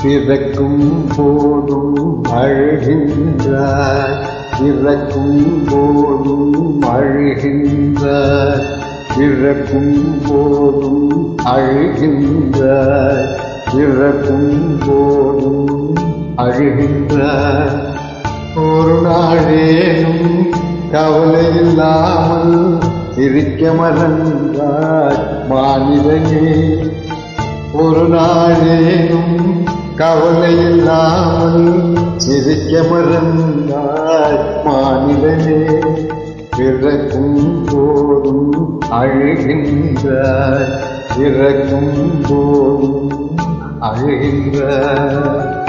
பிறக்கும் போதும் அழுகின்றாய், பிறக்கும் போதும் அழுகின்றாய், பிறக்கும் போதும் அழுகின்றாய், பிறக்கும் போதும் அழுகின்றாய். ஒரு நாளேனும் கவலை இல்லாமல் இருக்க மறந்தாய் மாநிலனே. ஒரு நாளேனும் கவலை இல்லாமல் சிரிக்க மறந்தாய் மாநிலனே. பிறக்கும் போதும் அழுகின்றாய், பிறக்கும் போதும் அழுகின்றாய்.